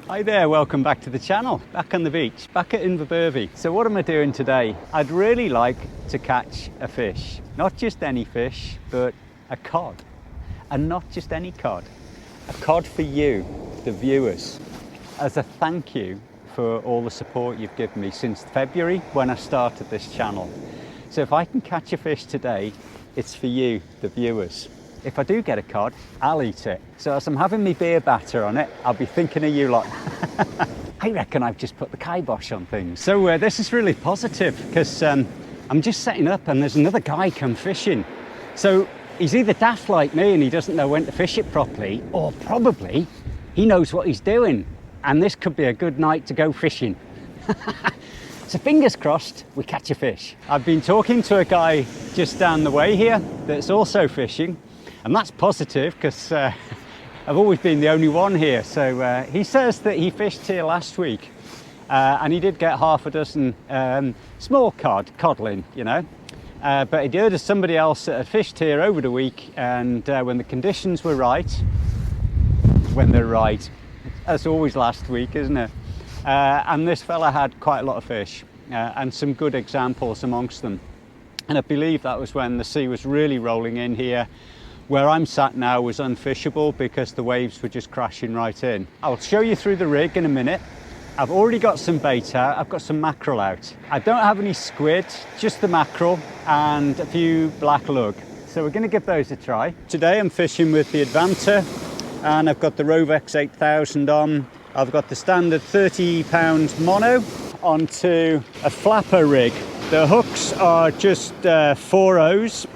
Hi there, welcome back to the channel. Back on the beach, back at Inverbervie. So what am I doing today? I'd really like to catch a fish. Not just any fish, but a cod. And not just any cod. A cod for you, the viewers, as a thank you for all the support you've given me since February when I started this channel. So if I can catch a fish today, it's for you, the viewers. If I do get a cod, I'll eat it. So as I'm having my beer batter on it, I'll be thinking of you lot. I reckon I've just put the kibosh on things. So this is really positive because I'm just setting up and there's another guy come fishing. So he's either daft like me and he doesn't know when to fish it properly, or probably he knows what he's doing. And this could be a good night to go fishing. So fingers crossed we catch a fish. I've been talking to a guy just down the way here that's also fishing. And that's positive because I've always been the only one here. So he says that he fished here last week and he did get half a dozen small codling, you know. But he'd heard of somebody else that had fished here over the week, and when the conditions were right, when they're right, that's always last week, isn't it? And this fella had quite a lot of fish and some good examples amongst them. And I believe that was when the sea was really rolling in here. Where I'm sat now was unfishable because the waves were just crashing right in. I'll show you through the rig in a minute. I've already got some bait out. I've got some mackerel out. I don't have any squid, just the mackerel and a few black lug. So we're going to give those a try. Today I'm fishing with the Advanter and I've got the Rovex 8000 on. I've got the standard 30-pound mono onto a flapper rig. The hooks are just 4-0s.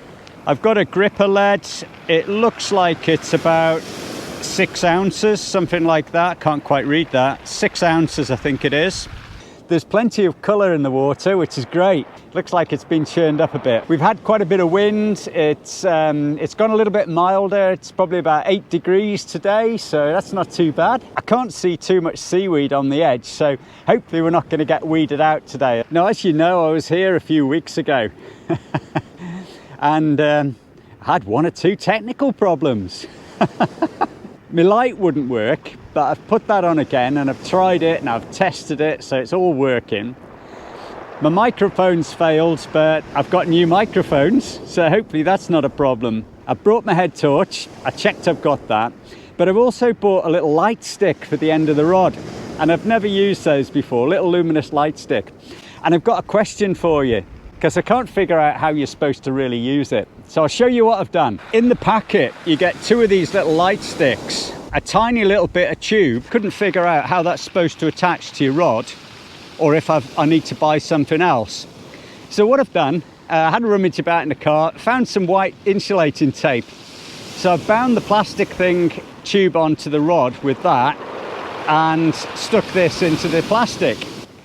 I've got a gripper lead. It looks like it's about 6 ounces, something like that. Can't quite read that. 6 ounces, I think it is. There's plenty of colour in the water, which is great. Looks like it's been churned up a bit. We've had quite a bit of wind. It's gone a little bit milder. It's probably about 8 degrees today, so that's not too bad. I can't see too much seaweed on the edge, so hopefully we're not going to get weeded out today. Now, as you know, I was here a few weeks ago. And I had 1 or 2 technical problems. My light wouldn't work, but I've put that on again and I've tried it and I've tested it, so it's all working. My microphone's failed, but I've got new microphones, so hopefully that's not a problem. I brought my head torch, I checked I've got that, but I've also bought a little light stick for the end of the rod, and I've never used those before, little luminous light stick. And I've got a question for you, because I can't figure out how you're supposed to really use it. So I'll show you what I've done. In the packet, you get 2 of these little light sticks, a tiny little bit of tube. Couldn't figure out how that's supposed to attach to your rod, or if I need to buy something else. So what I've done, I had a rummage about in the car, found some white insulating tape. So I've bound the plastic tube onto the rod with that and stuck this into the plastic.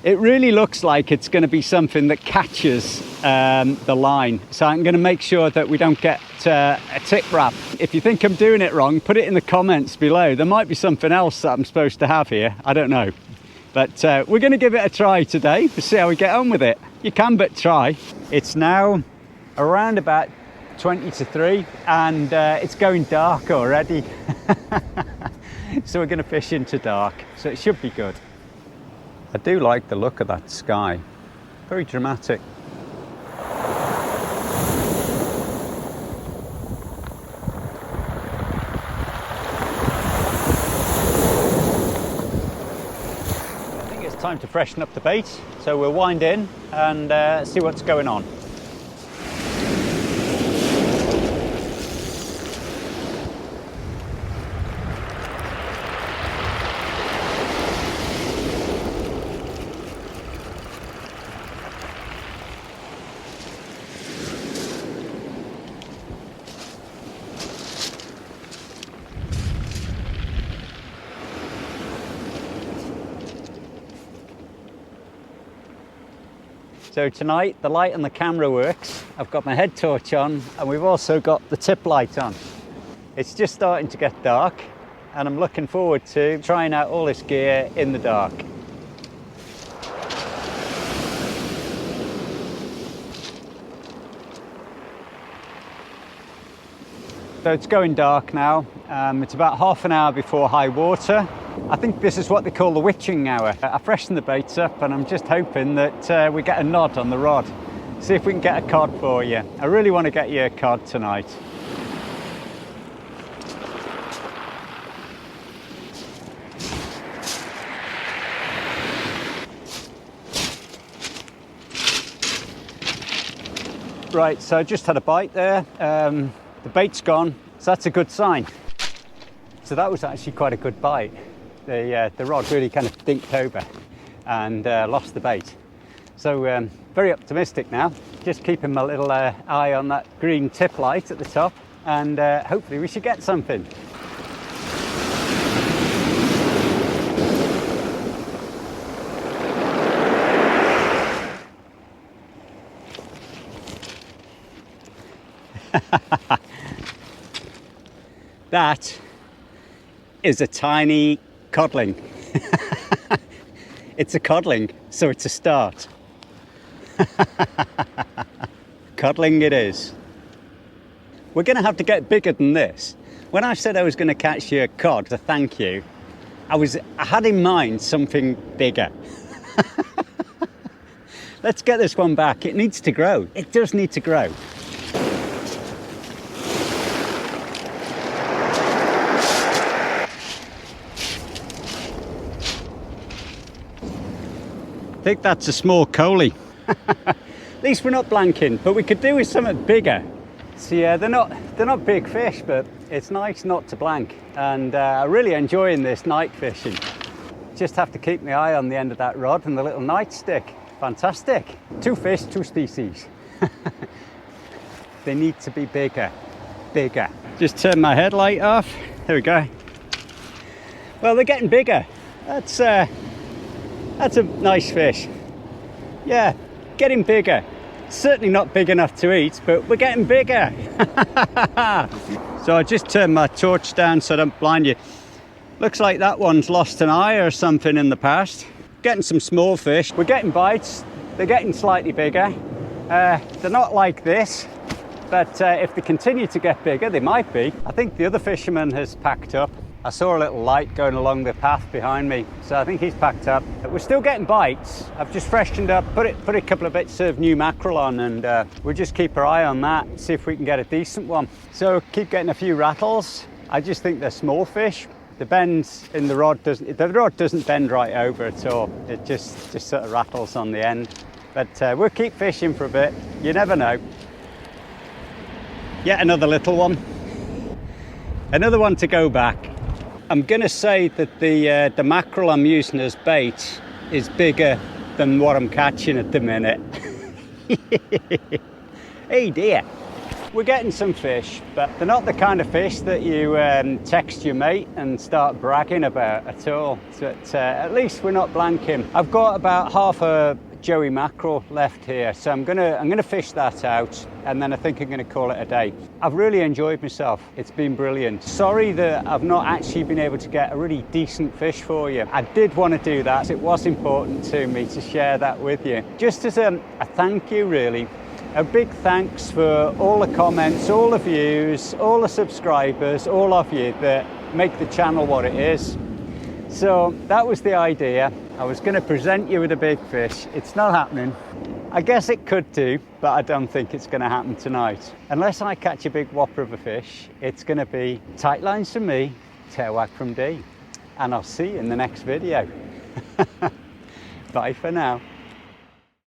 It really looks like it's going to be something that catches the line. So I'm going to make sure that we don't get a tip wrap. If you think I'm doing it wrong, put it in the comments below. There might be something else that I'm supposed to have here. I don't know. But we're going to give it a try today to see how we get on with it. You can but try. It's now around about 20 to 3 and it's going dark already. So we're going to fish into dark. So it should be good. I do like the look of that sky. Very dramatic. I think it's time to freshen up the bait. So we'll wind in and see what's going on. So tonight the light on the camera works. I've got my head torch on and we've also got the tip light on. It's just starting to get dark and I'm looking forward to trying out all this gear in the dark. So it's going dark now. It's about half an hour before high water. I think this is what they call the witching hour. I freshen the baits up and I'm just hoping that we get a nod on the rod. See if we can get a cod for you. I really want to get you a cod tonight. Right, so I just had a bite there. The bait's gone, so that's a good sign. So that was actually quite a good bite. The rod really kind of dinked over and lost the bait. So very optimistic now. Just keeping my little eye on that green tip light at the top, and hopefully we should get something. That is a tiny codling. It's a codling, so it's a start. Codling it is. We're going to have to get bigger than this. When I said I was going to catch you a cod to thank you, I had in mind something bigger. Let's get this one back. It needs to grow. It does need to grow. I think that's a small coley. At least we're not blanking, but we could do with something bigger. So yeah, they're not big fish, but it's nice not to blank. And I'm really enjoying this night fishing. Just have to keep my eye on the end of that rod and the little nightstick. Fantastic. 2 fish, 2 species. They need to be bigger, bigger. Just turn my headlight off. There we go. Well, they're getting bigger. That's a nice fish. Yeah, getting bigger. Certainly not big enough to eat, but we're getting bigger. So I just turned my torch down so I don't blind you. Looks like that one's lost an eye or something in the past. Getting some small fish. We're getting bites. They're getting slightly bigger. They're not like this, but if they continue to get bigger, they might be. I think the other fisherman has packed up. I saw a little light going along the path behind me, so I think he's packed up. We're still getting bites. I've just freshened up, put a couple of bits of new mackerel on, and we'll just keep our eye on that, see if we can get a decent one. So keep getting a few rattles. I just think they're small fish. The bend in the rod doesn't bend right over at all. It just sort of rattles on the end. But we'll keep fishing for a bit. You never know. Yet another little one. Another one to go back. I'm going to say that the mackerel I'm using as bait is bigger than what I'm catching at the minute. Hey dear. We're getting some fish, but they're not the kind of fish that you text your mate and start bragging about at all. But at least we're not blanking. I've got about half a joey mackerel left here, so I'm gonna fish that out, and then I think I'm gonna call it a day. I've really enjoyed myself. It's been brilliant. Sorry that I've not actually been able to get a really decent fish for you. I did want to do that. It was important to me to share that with you, just as a thank you, really. A big thanks for all the comments, all the views, all the subscribers, all of you that make the channel what it is. So that was the idea. I was going to present you with a big fish. It's not happening. I guess it could do, but I don't think it's going to happen tonight. Unless I catch a big whopper of a fish, it's going to be tight lines from me, tail whack from D. And I'll see you in the next video. Bye for now.